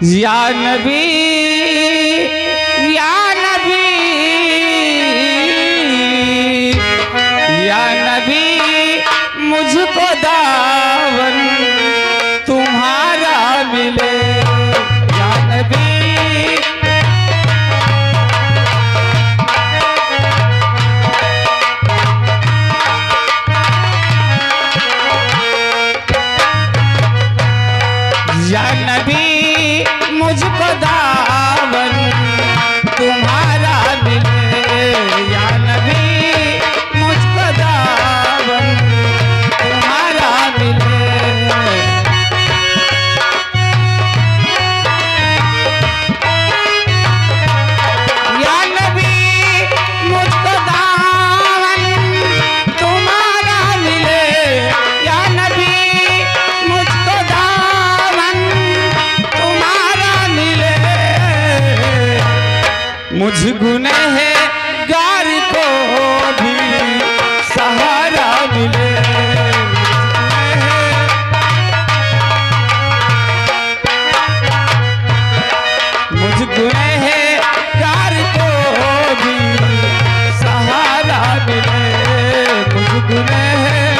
या नबी या नबी या नबी मुझको दावन तुम्हारा मिले या नबी। या नबी मुझको दावन तुम्हारा मिले या नबी मुझको दावन तुम्हारा मिले। या नबी मुझको दावन तुम्हारा मिले या नबी मुझको दावन तुम्हारा मिले। मुझ गुनहगार को भी सहारा मिले। मुझ गुनहगार को भी सहारा मिले। मुझ गुनहगार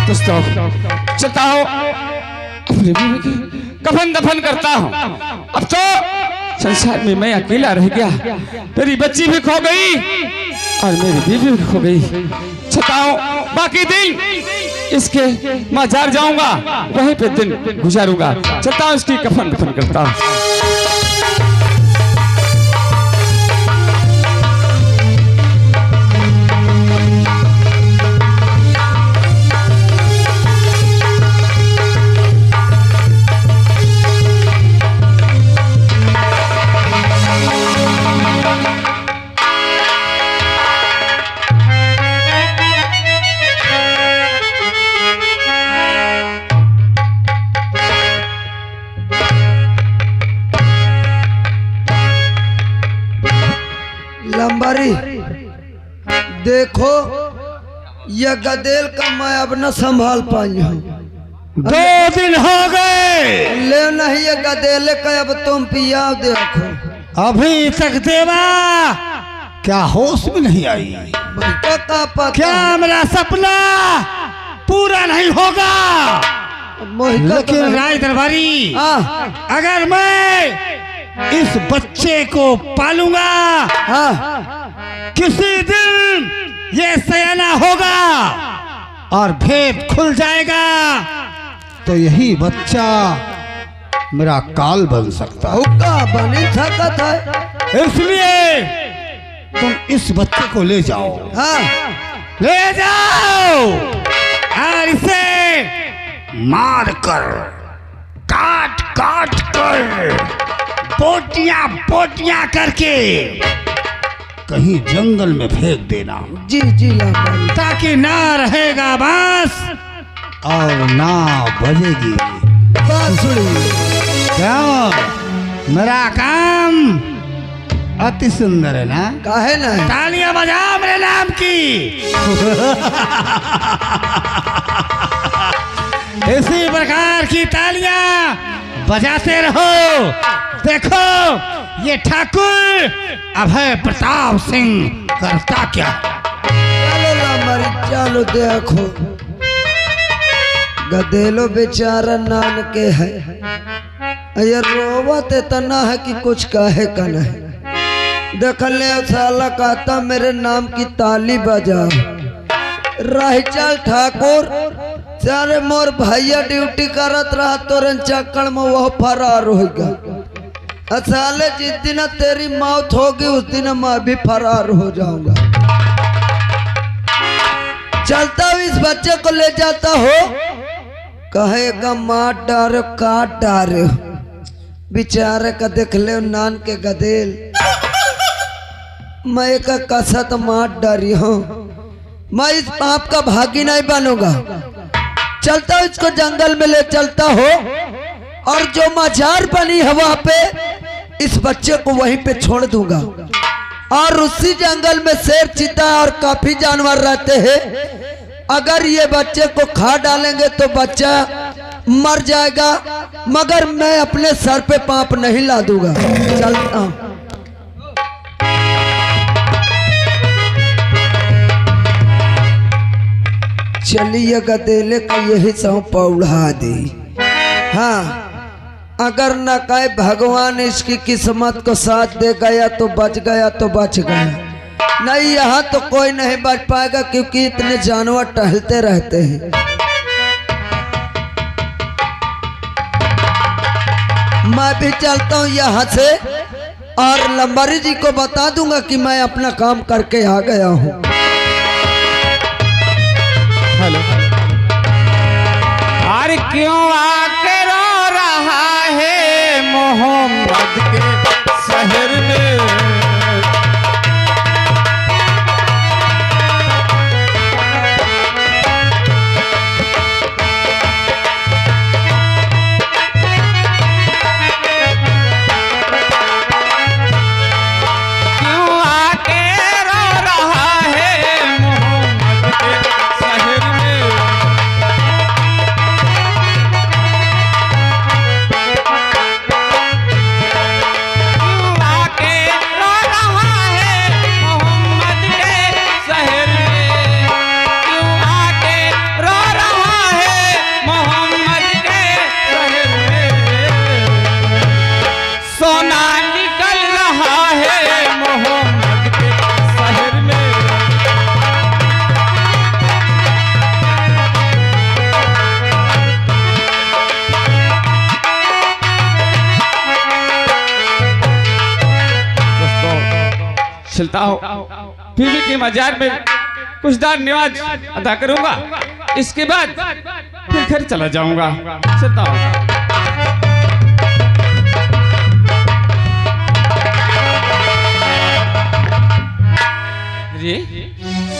दोस्तों चलता हूँ अपने बीवी की कफन दफन करता हूँ। अब तो संसार में मैं अकेला रह गया, मेरी बच्ची भी खो गई और मेरी बीवी भी खो गई। चलता हूँ बाकी दिन इसके मजार जाऊंगा, वहीं पे दिन गुजारूंगा। चलता हूँ इसकी कफन दफन करता हूँ। लंबारी देखो, यह गदेल का मैं अब न संभाल पाई हूँ। 2 दिन हो गए ले नहीं ये गदेले का, अब तुम पियाओ। देखो अभी तक देवा क्या होश में नहीं आई? का पता क्या मेरा सपना पूरा नहीं होगा? लेकिन राय दरबारी, अगर मैं इस बच्चे को पालूंगा, किसी दिन ये सयाना होगा और भेद खुल जाएगा, तो यही बच्चा मेरा काल बन सकता है। बनी सकता है, इसलिए तुम इस बच्चे को ले जाओ। ले जाओ और इसे मार कर, काट काट कर, पोटियां पोटियां करके कहीं जंगल में फेंक देना। जी जी लंबारी, ताकि ना रहेगा बांस और ना बजेगी बांसुरी। क्या मेरा काम अति सुंदर है ना? काहे नहीं? तालियां बजाओ मेरे नाम की। इसी प्रकार की तालियां बजाते रहो। देखो ये ठाकुर अभय प्रताप सिंह करता क्या? चलो लंबारी चलो, देखो गदेलो बेचारा नान के है, ये रोवत इतना है कि कुछ कहे का नहीं। देख ले साला कहता मेरे नाम की ताली बजा। राहिचल ठाकुर सारे मोर भैया ड्यूटी करत रहा, तोरन चक्कर में वो फरार हो गया। साले जिस दिन तेरी मौत होगी उस दिन मैं भी फरार हो जाऊंगा। चलता हूँ इस बच्चे को ले जाता हो, कहेगा मार डारे काट डारे। बेचारे का देख ले नान के गदेल, मैं एक कसत मार डारी हूँ। मैं इस पाप का भागी नहीं बनूंगा। चलता हूँ इसको जंगल में ले चलता हो, और जो मजार बनी है वहां पे इस बच्चे को वहीं पे छोड़ दूंगा। और उसी जंगल में शेर, चीता और काफी जानवर रहते हैं। अगर ये बच्चे को खा डालेंगे तो बच्चा मर जाएगा, मगर मैं अपने सर पे पाप नहीं ला दूंगा। चलता हूं। चलिए गदेले का यही सब पौड़ा दी। हाँ, अगर न कहे भगवान इसकी किस्मत को साथ दे गया तो बच गया तो बच गया, नहीं यहाँ तो कोई नहीं बच पाएगा क्योंकि इतने जानवर टहलते रहते हैं। मैं भी चलता हूँ यहाँ से और लंबारी जी को बता दूंगा कि मैं अपना काम करके आ गया हूँ। हेलो, अरे क्यों आके रो रहा है मोहम्मद के शहर में? चलता हो, फिर भी के मजार में कुछ दान निवाज अदा करूंगा, इसके बाद फिर घर चला जाऊंगा। चलता हो।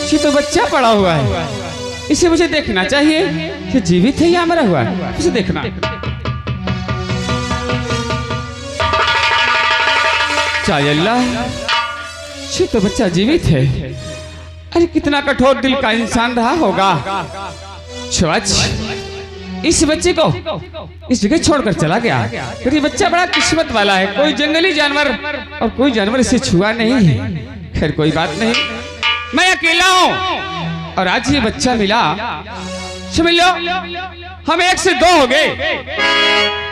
ये तो बच्चा पड़ा हुआ है, इसे मुझे देखना चाहिए कि जीवित है या मरा हुआ है, उसे देखना। चाहे अल्लाह, ये तो बच्चा जीवित है। अरे कितना कठोर दिल का इंसान रहा होगा। इस बच्चे को इस जगह छोड़कर चला गया। फिर ये बच्चा बड़ा किस्मत वाला है, कोई जंगली जानवर और कोई जानवर इसे छुआ नहीं है। खैर कोई बात नहीं, मैं अकेला हूँ और आज ये बच्चा मिला। समझ लो हम 1 से 2 हो गए।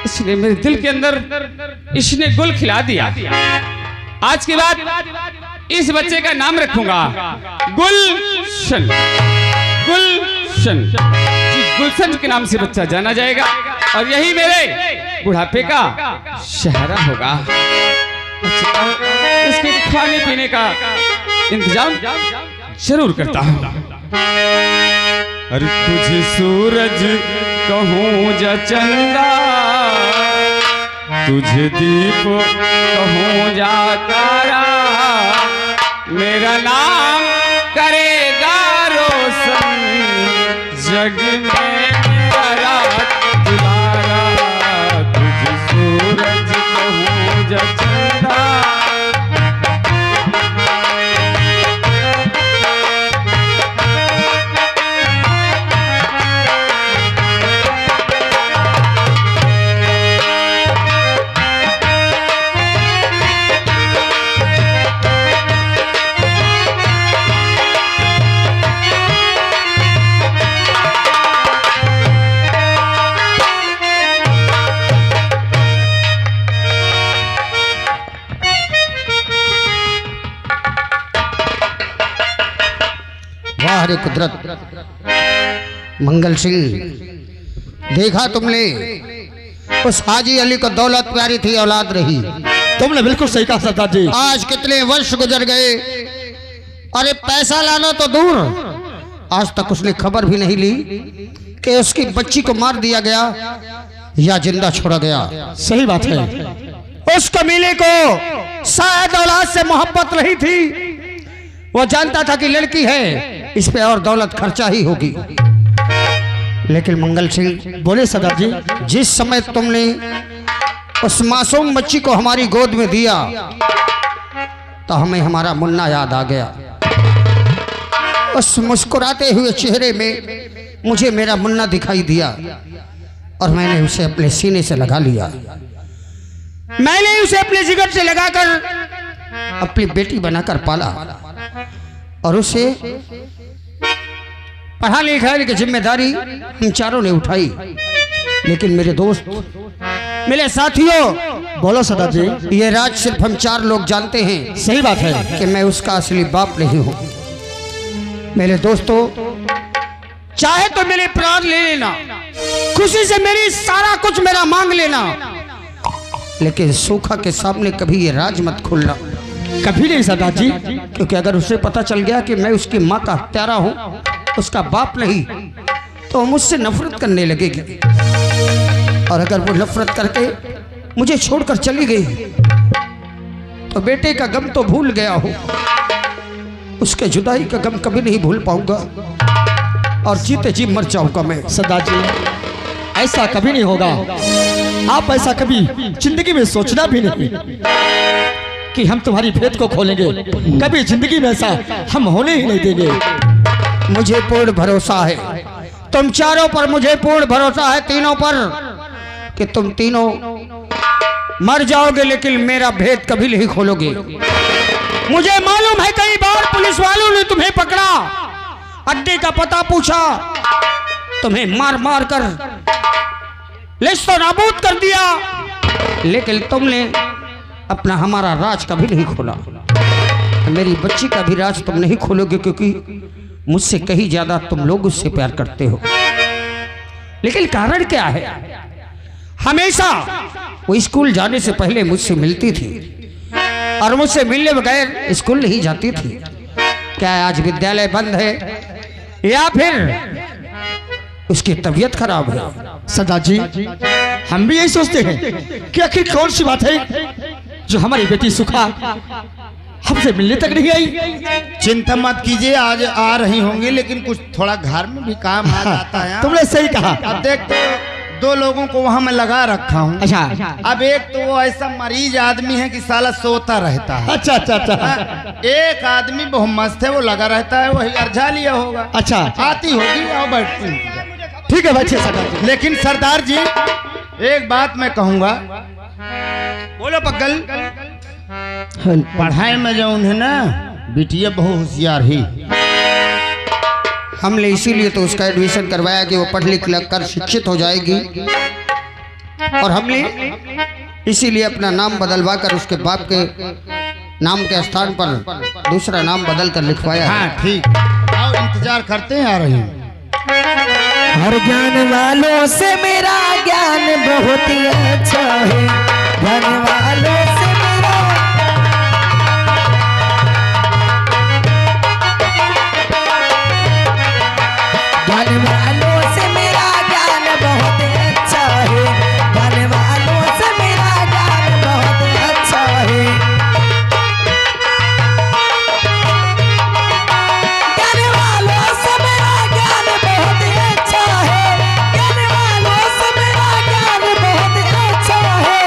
इसने मेरे दिल के अंदर इसने गुल खिला दिया। आज के बाद इस बच्चे का नाम रखूंगा गुलशन। गुलशन, गुलशन के नाम से बच्चा जाना जाएगा और यही मेरे बुढ़ापे का सहारा होगा। इसके खाने पीने का इंतजाम जरूर करता हूँ। अरे तुझे सूरज कहूँ जा चंदा, तुझे दीप कहूँ जा तारा, मेरा नाम करेगा रोशन जग में रात दुलारा। तुझे सूरज कहूँ जा चंदा, हरे कुदरत। मंगल सिंह, देखा तुमने, उस हाजी अली को दौलत प्यारी थी, औलाद रही। तुमने बिल्कुल सही कहा सरदार जी। आज कितने वर्ष गुजर गए, अरे पैसा लाना तो दूर, आज तक उसने खबर भी नहीं ली कि उसकी बच्ची को मार दिया गया या जिंदा छोड़ा गया। सही बात है। उस कमीले को शायद औलाद से मोहब्बत नहीं थी, वो जानता था कि लड़की है, इस पे और दौलत खर्चा ही होगी। लेकिन मंगल सिंह, बोले सरदार जी। जिस समय तुमने उस मासूम बच्ची को हमारी गोद में दिया तो हमें हमारा मुन्ना याद आ गया। उस मुस्कुराते हुए चेहरे में मुझे मेरा मुन्ना दिखाई दिया और मैंने उसे अपने सीने से लगा लिया। मैंने उसे अपने जिगर से लगाकर अपनी बेटी बनाकर पाला और उसे पढ़ा लिखाने की जिम्मेदारी हम चारों ने उठाई। लेकिन मेरे दोस्त, मेरे साथियों, बोलो सरदार जी। ये राज सिर्फ हम 4 लोग जानते हैं। सही बात है कि मैं उसका असली बाप नहीं हूं। मेरे दोस्तों, चाहे तो मेरे प्राण ले लेना, खुशी से मेरी सारा कुछ मेरा मांग लेना, लेकिन सूखा के सामने कभी ये राज मत खोलना। कभी नहीं सरदार जी। क्योंकि अगर उसे पता चल गया कि मैं उसकी माँ का हत्यारा हूं, उसका बाप नहीं, तो मुझसे नफरत करने लगेगी। और अगर वो नफरत करके मुझे छोड़कर चली गई तो बेटे का गम तो भूल गया हो, उसके जुदाई का गम कभी नहीं भूल पाऊंगा और जीते जी मर जाऊंगा मैं। सरदार जी, ऐसा कभी नहीं होगा। आप ऐसा कभी जिंदगी में सोचना भी नहीं कि हम तुम्हारी भेद को खोलेंगे। कभी जिंदगी में ऐसा हम होने ही नहीं देंगे। मुझे पूर्ण भरोसा है तुम चारों पर, मुझे पूर्ण भरोसा है तीनों पर कि तुम तीनों मर जाओगे, लेकिन मेरा भेद कभी नहीं खोलोगे। मुझे मालूम है कई बार पुलिस वालों ने तुम्हें पकड़ा, अड्डे का पता पूछा, तुम्हें मार मार कर लिस्तो नाबूद कर दिया, लेकिन तुमने अपना हमारा राज कभी नहीं खोला। मेरी बच्ची का भी राज तुम नहीं खोलोगे, क्योंकि मुझसे कहीं ज्यादा तुम लोग उससे प्यार करते हो। लेकिन कारण क्या है? हमेशा वो स्कूल जाने से पहले मुझसे मिलती थी और मुझसे मिलने बगैर स्कूल नहीं जाती थी। क्या आज विद्यालय बंद है या फिर उसकी तबीयत खराब है? सरदार जी, हम भी यही सोचते हैं कि आखिर कौन सी बात है जो हमारी बेटी सुखा हमसे मिलने तक नहीं आई। चिंता मत कीजिए, आज आ रही होंगी, लेकिन कुछ थोड़ा घर में भी काम आ जाता है। तुमने सही कहा। अब देख तो 2 लोगों को वहां मैं लगा रखा हूँ। अच्छा। अब एक तो वो ऐसा मरीज आदमी है कि साला सोता रहता है। अच्छा अच्छा अच्छा। एक आदमी बहुत मस्त है, वो लगा रहता है, वही अर्झा लिया होगा। अच्छा, आती होगी, आओ बैठती हूँ। ठीक है बैठिए सरदार जी। लेकिन सरदार जी, एक बात मैं कहूँगा। बोलो पक्कल। पढ़ाई में जो उन्हें ना बिटिया बहुत होशियार ही। हमने इसीलिए तो उसका एडमिशन करवाया कि वो पढ़ लिख कर शिक्षित हो जाएगी, और हमने इसीलिए अपना नाम बदलवा कर उसके बाप के नाम के स्थान पर दूसरा नाम बदल कर लिखवाया। हाँ ठीक, आओ इंतजार करते हैं, आ रही हूँ। हर ज्ञान वालों से मेरा ज्ञान बहुत ही अच्छा है, ज्ञान वालों से मेरा ज्ञान वालों से मेरा ज्ञान बहुत अच्छा है, ज्ञान वालों से मेरा ज्ञान बहुत अच्छा है। ज्ञान वालों से मेरा ज्ञान बहुत अच्छा है, ज्ञान वालों से मेरा ज्ञान बहुत अच्छा है।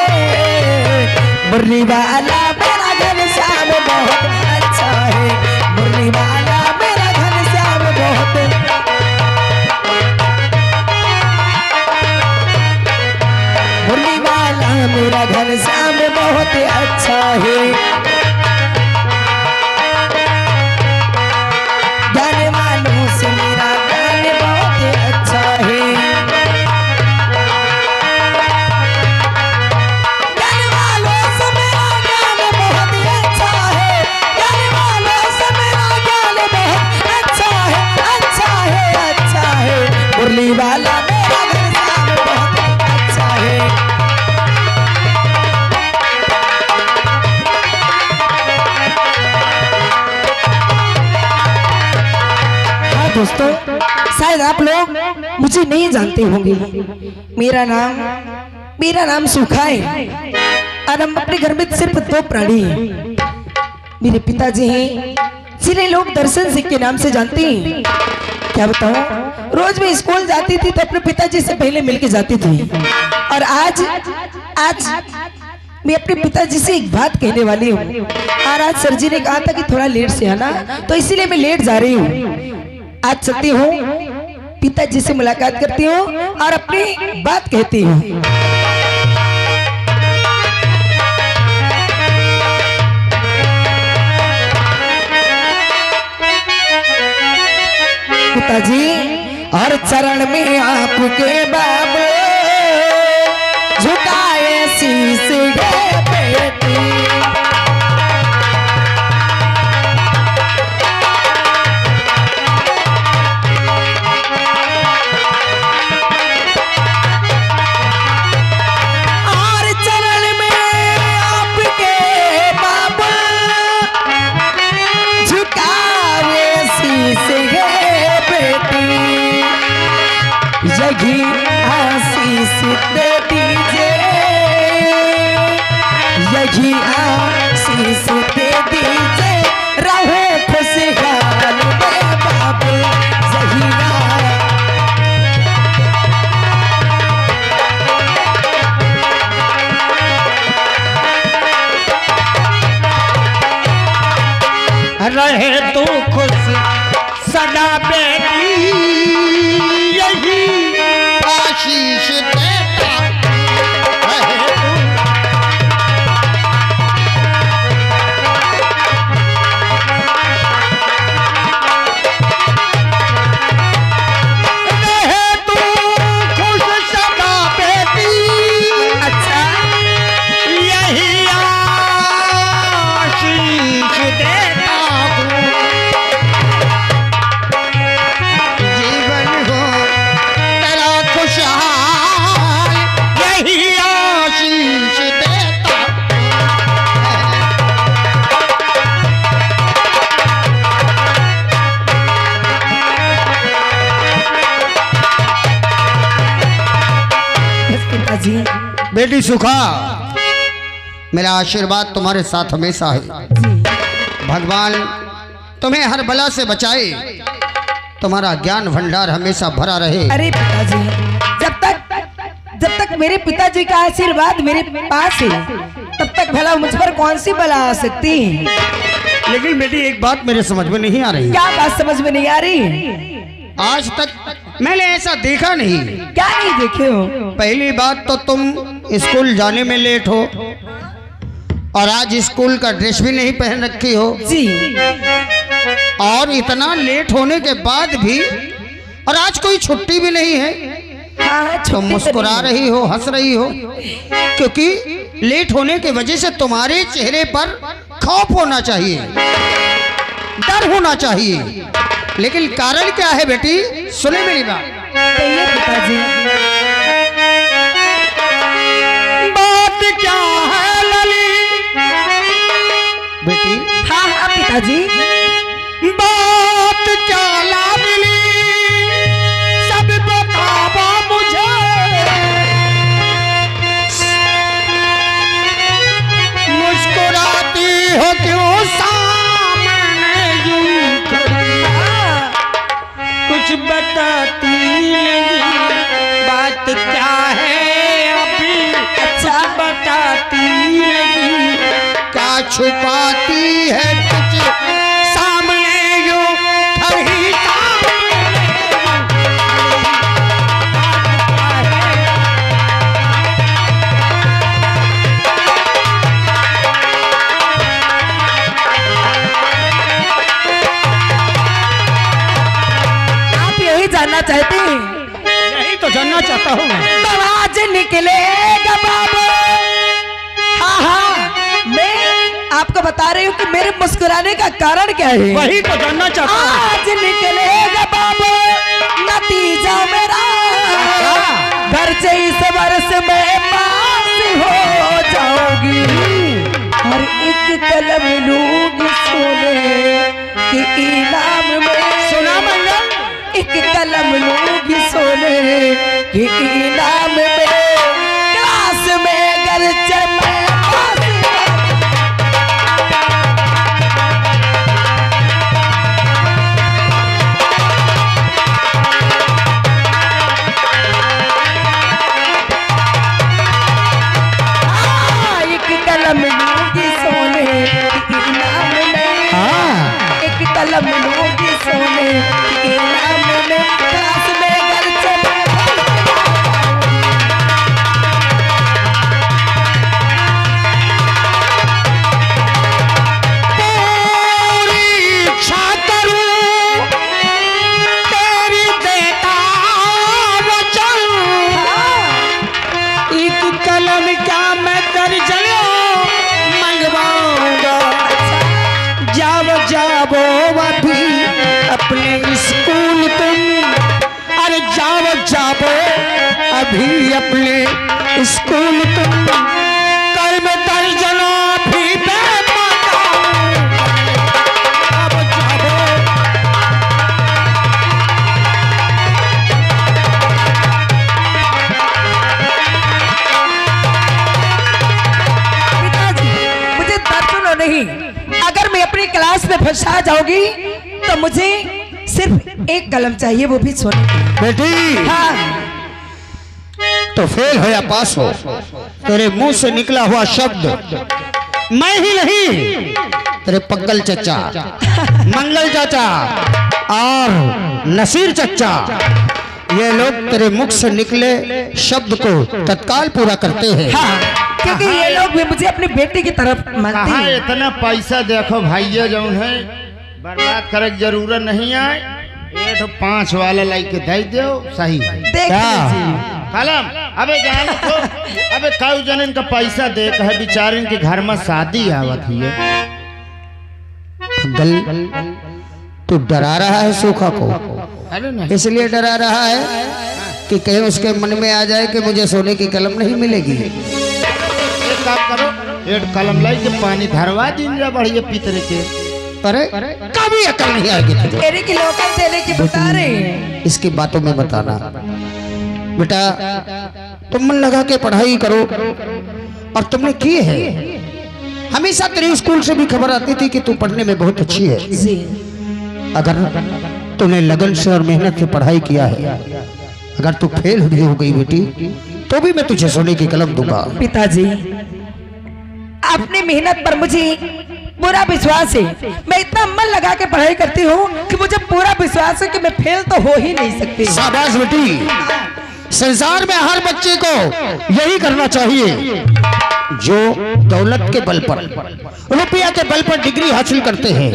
मुरली वाला मेरा घनश्याम बहुत अच्छा है, मुरली वाला मेरा घनश्याम बहुत मुरली वाला मेरा घनश्याम बहुत अच्छा है। ज्ञान वालों से मेरा ज्ञान बहुत अच्छा है, ज्ञान वालों से मेरा ज्ञान बहुत अच्छा है, ज्ञान वालों से मेरा ज्ञान बहुत अच्छा है, अच्छा है, अच्छा है। मुरली वाला मेरा घनश्याम बहुत अच्छा है। हाँ दोस्तों, शायद आप लोग मुझे नहीं जानते होंगे। मेरा नाम सूखा है और हम अपने घर में सिर्फ 2 प्राणी हैं। मेरे पिताजी हैं, जिन्हें लोग दर्शन सिंह के नाम से जानते हैं। क्या बताऊं, रोज मैं स्कूल जाती थी तो अपने पिताजी से पहले मिलके जाती थी, और आज मैं अपने पिताजी से एक बात कहने वाली हूँ। और आज सर जी ने कहा था कि थोड़ा लेट से आना, तो इसीलिए मैं लेट जा रही हूँ। आज चलती हूँ, पिताजी से मुलाकात करती हूँ और अपनी बात कहती हूँ। पिताजी और चरण में आपके बाबू झुकाए शीश गे बेटी। और चरण में आपके बाबू झुकाए शीश गे बेटी। यही आशीष दे दीजिए, यही आशीष दे दीजिए, रहो खुशहाल मेरे बाबू। यही रहे तू खुश सदा बेटी, यही आशीष देता रहे तू। रहे तू खुश सदा बेटी, अच्छा यही आशीष देता हूँ। जीवन हो तेरा खुशहाल, यही आशीष देता बस पिताजी। बेटी सुखा, मेरा आशीर्वाद तुम्हारे साथ हमेशा है। जी भगवान तुम्हें हर बला से बचाए, तुम्हारा ज्ञान भंडार हमेशा भरा रहे। अरे पिताजी, जब तक मेरे पिताजी का आशीर्वाद मेरे पास है, तब तक भला मुझ पर कौन सी बला आ सकती है? लेकिन बेटी एक बात मेरे समझ में नहीं आ रही। क्या बात समझ में नहीं आ रही? आज तक मैंने ऐसा देखा नहीं। क्या नहीं देखे हो? पहली बात तो तुम स्कूल जाने में लेट हो, और आज स्कूल का ड्रेस भी नहीं पहन रखी हो, जी और इतना लेट होने के बाद भी, और आज कोई छुट्टी भी नहीं है, हाँ, तुम छुट्टी मुस्कुरा तो नहीं। रही हो, हंस रही हो, क्योंकि लेट होने की वजह से तुम्हारे चेहरे पर खौफ होना चाहिए, डर होना चाहिए। लेकिन कारण क्या है बेटी, सुने मेरी बात। कहिए पिताजी। बात क्या है लली बेटी, हाँ हाँ पिताजी। बात क्या लाडली, सब बताओ मुझे। मुस्कुराती हो क्यों सामने यूं खड़ी, कुछ बताती नहीं, बात क्या है अभी, अच्छा बताती नहीं, क्या छुपाती है कुछ सामने यूं खड़ी आप यही जानना चाहते हैं? यही तो जानना चाहता हूँ मैं। तो आज निकलेगा बाबू। हाँ हाँ, मैं आपको बता रही हूँ कि मेरे मुस्कुराने का कारण क्या है। वही तो जानना चाहता हूँ। आज निकलेगा बाबू नतीजा मेरा, घर से इस वर्ष में पास हो जाऊंगी, और एक कलम लूंगी सोने के इनाम में। सुना मंगल, एक कलम लूंगी सोने के इनाम में, क्लास में घर मैं पास। एक कलम लूंगी सोने के इनाम में, एक कलम लूंगी सोने के इनाम भी अपने स्कूल तुम कल में दर्जनों भी बेमाता अब जाओ। पिताजी मुझे दर्जनों नहीं, अगर मैं अपनी क्लास में फंसा जाऊंगी तो मुझे सिर्फ एक कलम चाहिए, वो भी सोने की। बेटी हाँ तो फेल हो या पास हो, तेरे मुंह से निकला हुआ शब्द मैं ही नहीं, तेरे पग्गल चचा, मंगल चाचा और नसीर चचा, ये लोग तेरे मुख से निकले शब्द को तत्काल पूरा करते हैं। हाँ, क्योंकि ये लोग भी मुझे अपनी बेटी की तरफ मानते कहाँ हैं। इतना पैसा देखो भैया जौन है बर्बाद करे की जरूरत नहीं आए, ये तो 5 वाला लाइके दे दो सही है। देख क्या? लीजिए। कलम अबे जान तो अबे कई जन का पैसा दे है बेचारे के घर में शादी आवत है। पग्गल तू डरा रहा है सूखा को, अरे नहीं इसलिए डरा रहा है कि कहीं उसके मन में आ जाए कि मुझे सोने की कलम नहीं मिलेगी। एक काम करो, एक कलम लाई के पानी धरवा दीजिए बढ़िया पितरे के। अरे कभी अकल नहीं आएगी तुझे। तेरे की लोकल देने की बता रहे हैं। इसकी बातों में बताना बेटा, तुम मन लगा के पढ़ाई करो और तुमने की है। हमेशा तेरे स्कूल से भी खबर आती थी कि तू पढ़ने में बहुत अच्छी है। जी अगर तूने लगन से और मेहनत से पढ़ाई किया है, अगर तू फेल भी हो गई बेटी तो भी मैं तुझे सोने की कलम दूंगा। पिताजी अपनी मेहनत पर मुझे पूरा विश्वास है। मैं इतना मन लगा के पढ़ाई करती हूँ कि मुझे पूरा विश्वास है कि मैं फेल तो हो ही नहीं सकती। शाबाश बेटी, संसार में हर बच्चे को यही करना चाहिए जो दौलत के बल पर, रुपया के बल पर डिग्री हासिल करते हैं,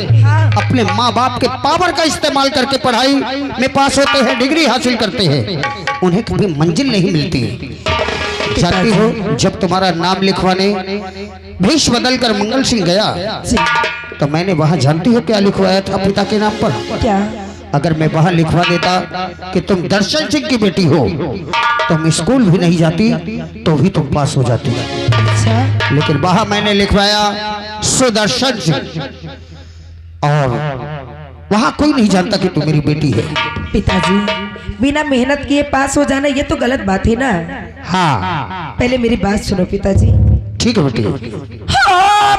अपने माँ बाप के पावर का इस्तेमाल करके पढ़ाई में पास होते हैं, डिग्री हासिल करते हैं, उन्हें कभी मंजिल नहीं मिलती। जानती हो, जब तुम्हारा नाम लिखवाने भेष बदल कर मंगल सिंह गया तो मैंने वहां जानती हो क्या लिखवाया था पिता के नाम पर? क्या? अगर मैं वहां लिखवा देता कि तुम दर्शन सिंह की बेटी हो, तुम स्कूल भी नहीं जाती तो भी तुम पास हो जाती। अच्छा लेकिन वहां मैंने लिखवाया सुदर्शन सिंह, और वहां कोई नहीं जानता कि तू मेरी बेटी है। पिताजी बिना मेहनत किए पास हो जाना ये तो गलत बात है ना। हाँ पहले मेरी बात सुनो पिताजी। ठीक है बेटी। हो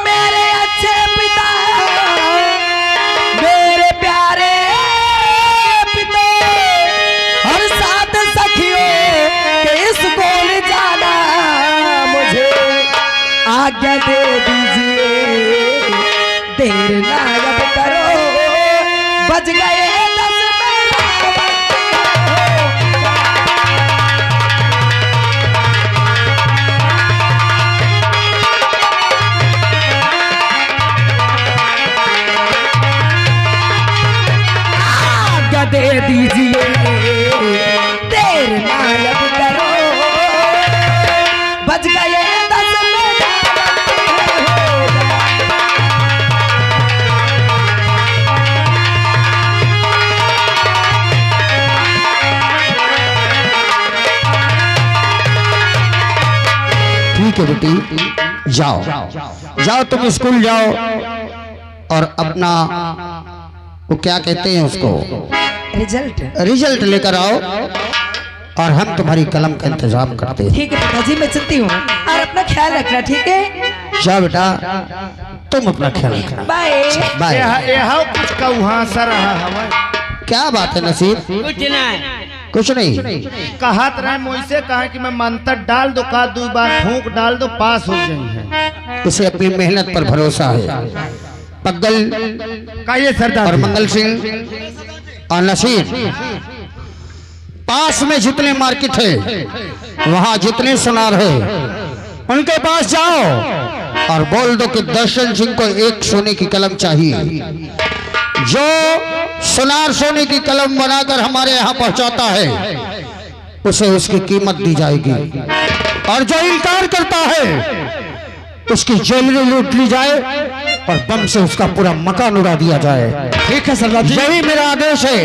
मेरे अच्छे पिता, मेरे प्यारे पिता, हर साथ सखियों के स्कूल जाना मुझे आज्ञा दे दीजिए, देर ना अब करो, बज गए 10 दे दीजिए, देर ना अब करो, बज गए 10 ठीक है बेटी, जाओ जाओ, तुम स्कूल जाओ और अपना वो क्या कहते हैं उसको, रिजल्ट लेकर आओ और हम तुम्हारी कलम का इंतजाम करते हैं। ठीक है पिताजी, मैं चलती हूँ और अपना ख्याल रखना, ठीक है? जा बेटा, तुम अपना ख्याल रखना। Bye bye. कुछ कहा सर हवा क्या बात है नसीब? कुछ नहीं। कहत रहे मुझसे कहा कि मैं मंत्र डाल दो, का 2 बार फूंक डाल दो, पास हो गई है। इसे अपनी मेहनत पर भरोसा है। पग्गल कहिए सरदार और मंगल सिंह और नसीर, पास में जितने मार्केट है, वहां जितने सुनार है, उनके पास जाओ और बोल दो कि दर्शन सिंह को एक सोने की कलम चाहिए। जो सुनार सोने की कलम बनाकर हमारे यहाँ पहुंचाता है उसे उसकी कीमत दी जाएगी, और जो इनकार करता है उसकी ज्वेलरी लूट ली जाए और बम से उसका पूरा मकान उड़ा दिया जाए। ठीक है सरदार जी। यही मेरा आदेश है।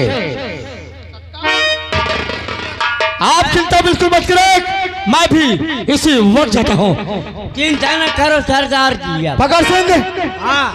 आप चिंता बिल्कुल मत करें, मैं भी इसी वक्त जाता हूँ। चिंता न करो सरदार जी। भगत सिंह हाँ